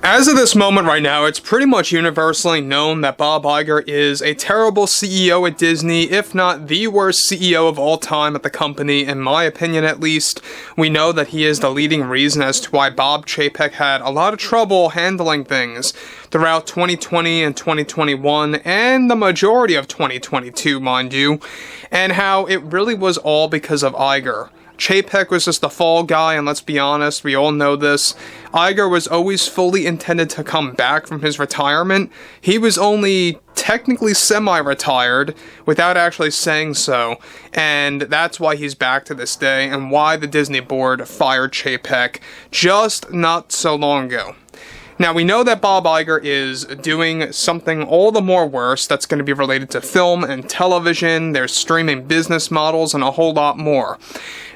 As of this moment right now, it's pretty much universally known that Bob Iger is a terrible CEO at Disney, if not the worst CEO of all time at the company, in my opinion at least. We know that he is the leading reason as to why Bob Chapek had a lot of trouble handling things throughout 2020 and 2021, and the majority of 2022, mind you, and how it really was all because of Iger. Chapek was just the fall guy, and let's be honest, we all know this. Iger was always fully intended to come back from his retirement. He was only technically semi-retired, without actually saying so, and that's why he's back to this day, and why the Disney board fired Chapek just not so long ago. Now, we know that Bob Iger is doing something all the more worse that's going to be related to film and television, their streaming business models, and a whole lot more.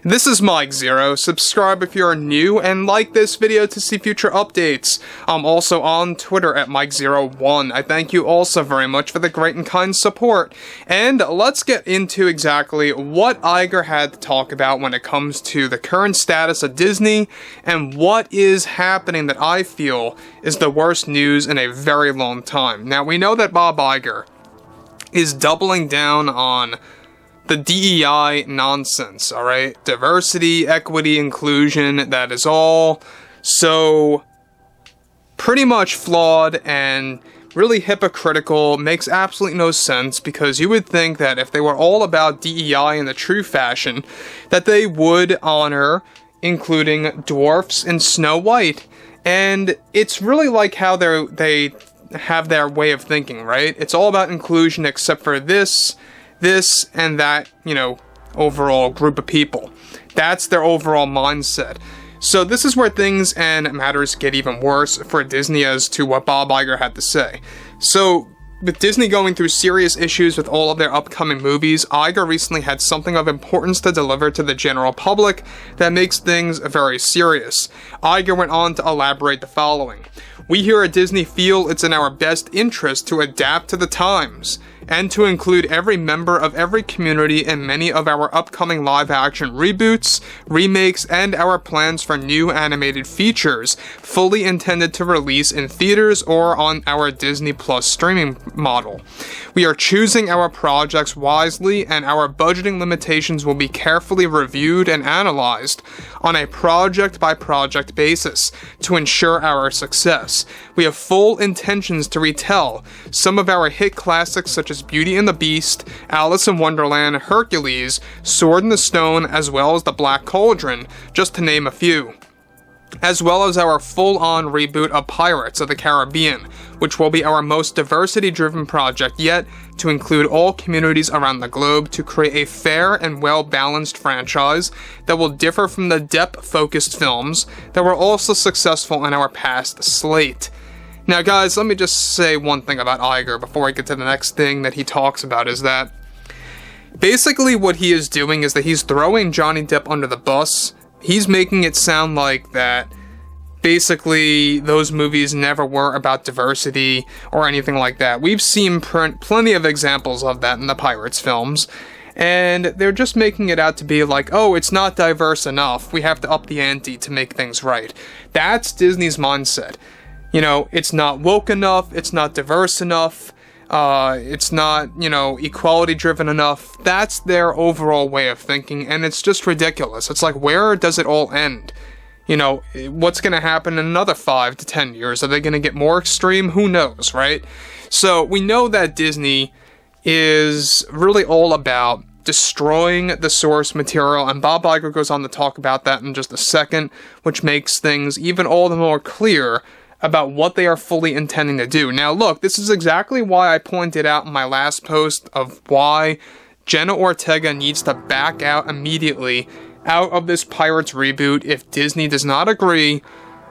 This is Mike Zero. Subscribe if you're new, and like this video to see future updates. I'm also on Twitter at Mike01. I thank you also very much for the great and kind support. And let's get into exactly what Iger had to talk about when it comes to the current status of Disney, and what is happening that I feel is the worst news in a very long time. Now, we know that Bob Iger is doubling down on the DEI nonsense, alright? Diversity, equity, inclusion, that is all so pretty much flawed and really hypocritical, makes absolutely no sense, because you would think that if they were all about DEI in the true fashion, that they would honor including dwarfs in Snow White. And it's really like how they have their way of thinking, right? It's all about inclusion except for this and that, overall group of people. That's their overall mindset. So this is where things and matters get even worse for Disney as to what Bob Iger had to say. So, with Disney going through serious issues with all of their upcoming movies, Iger recently had something of importance to deliver to the general public that makes things very serious. Iger went on to elaborate the following. We here at Disney feel it's in our best interest to adapt to the times, and to include every member of every community in many of our upcoming live-action reboots, remakes, and our plans for new animated features, fully intended to release in theaters or on our Disney Plus streaming model. We are choosing our projects wisely, and our budgeting limitations will be carefully reviewed and analyzed on a project-by-project basis to ensure our success. We have full intentions to retell some of our hit classics such as Beauty and the Beast, Alice in Wonderland, Hercules, Sword in the Stone, as well as The Black Cauldron, just to name a few. As well as our full-on reboot of Pirates of the Caribbean, which will be our most diversity-driven project yet, to include all communities around the globe to create a fair and well-balanced franchise that will differ from the depth-focused films that were also successful in our past slate. Now guys, let me just say one thing about Iger before I get to the next thing that he talks about, is that basically what he is doing is that he's throwing Johnny Depp under the bus. He's making it sound like that basically those movies never were about diversity or anything like that. We've seen plenty of examples of that in the Pirates films, and they're just making it out to be like, oh, it's not diverse enough, we have to up the ante to make things right. That's Disney's mindset. It's not woke enough, it's not diverse enough, it's not, equality driven enough. That's their overall way of thinking, and it's just ridiculous. It's like, where does it all end? What's going to happen in another 5 to 10 years? Are they going to get more extreme? Who knows, right? So we know that Disney is really all about destroying the source material, and Bob Iger goes on to talk about that in just a second, which makes things even all the more clear about what they are fully intending to do. Now look, this is exactly why I pointed out in my last post of why JENNA Ortega needs to back out immediately out of this Pirates reboot if Disney does not agree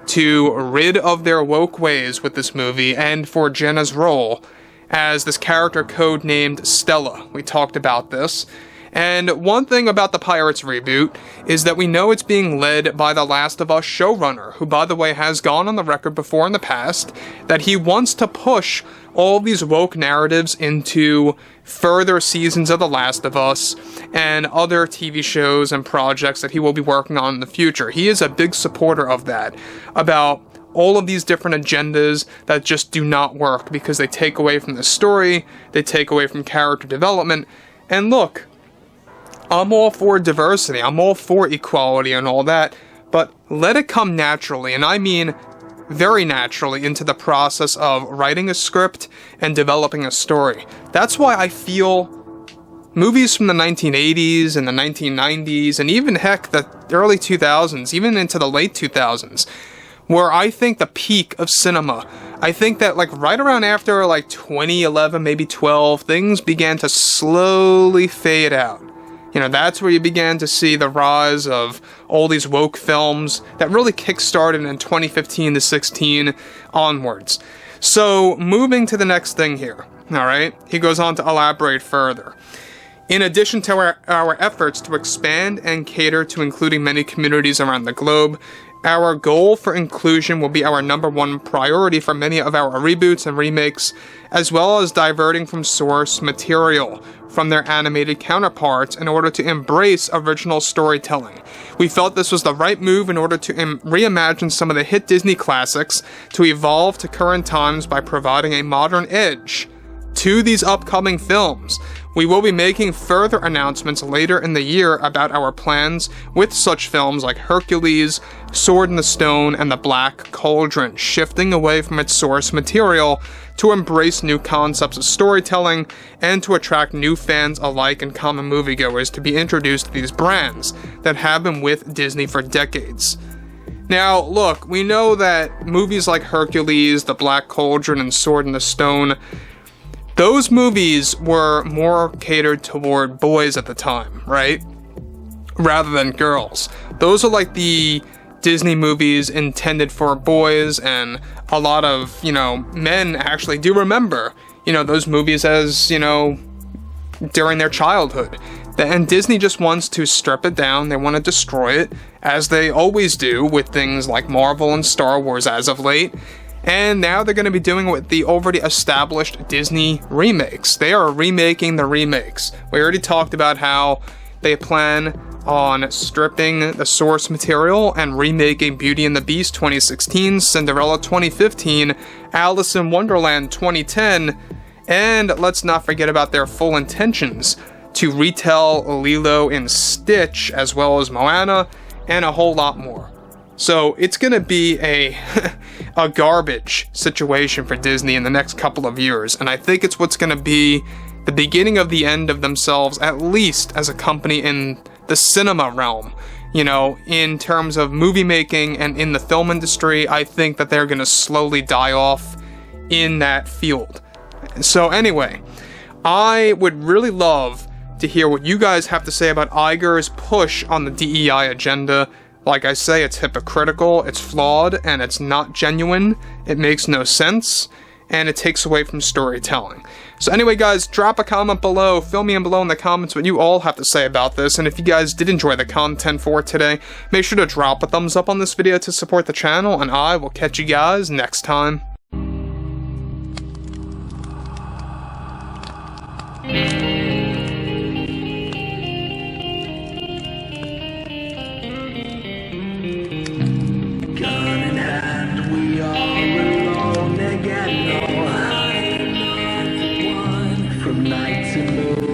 to rid of their woke ways with this movie, and for JENNA's role as this character codenamed Stella. We talked about this. And one thing about the Pirates reboot is that we know it's being led by the Last of Us showrunner, who by the way has gone on the record before in the past that he wants to push all these woke narratives into further seasons of The Last of Us and other TV shows and projects that he will be working on in the future. He is a big supporter of that, about all of these different agendas that just do not work because they take away from the story, they take away from character development. And look, I'm all for diversity, I'm all for equality and all that, but let it come naturally, and I mean very naturally, into the process of writing a script and developing a story. That's why I feel movies from the 1980s and the 1990s, and even heck, the early 2000s, even into the late 2000s, were, I think, the peak of cinema. I think that, like, right around after, like, 2011, maybe 12, things began to slowly fade out. You know, that's where you began to see the rise of all these woke films that really kickstarted in 2015 to 16 onwards. So, moving to the next thing here, alright? He goes on to elaborate further. In addition to our efforts to expand and cater to including many communities around the globe, our goal for inclusion will be our #1 priority for many of our reboots and remakes, as well as diverting from source material from their animated counterparts in order to embrace original storytelling. We felt this was the right move in order to reimagine some of the hit Disney classics to evolve to current times by providing a modern edge to these upcoming films. We will be making further announcements later in the year about our plans with such films like Hercules, Sword in the Stone, and The Black Cauldron, shifting away from its source material to embrace new concepts of storytelling and to attract new fans alike and common moviegoers to be introduced to these brands that have been with Disney for decades. Now, look, we know that movies like Hercules, The Black Cauldron, and Sword in the Stone, those movies were more catered toward boys at the time, right? Rather than girls. Those are like the Disney movies intended for boys, and a lot of, men actually do remember, those movies as, during their childhood. And Disney just wants to strip it down, they want to destroy it, as they always do with things like Marvel and Star Wars as of late. And now they're going to be doing it with the already established Disney remakes. They are remaking the remakes. We already talked about how they plan on stripping the source material and remaking Beauty and the Beast 2016, Cinderella 2015, Alice in Wonderland 2010, and let's not forget about their full intentions to retell Lilo and Stitch, as well as Moana, and a whole lot more. So it's going to be a garbage situation for Disney in the next couple of years, and I think it's what's going to be the beginning of the end of themselves, at least as a company in the cinema realm. In terms of movie making and in the film industry, I think that they're going to slowly die off in that field. So anyway, I would really love to hear what you guys have to say about Iger's push on the DEI agenda. Like I say, it's hypocritical, it's flawed, and it's not genuine, it makes no sense, and it takes away from storytelling. So anyway, guys, drop a comment below, fill me in below in the comments what you all have to say about this, and if you guys did enjoy the content for today, make sure to drop a thumbs up on this video to support the channel, and I will catch you guys next time. Night to move.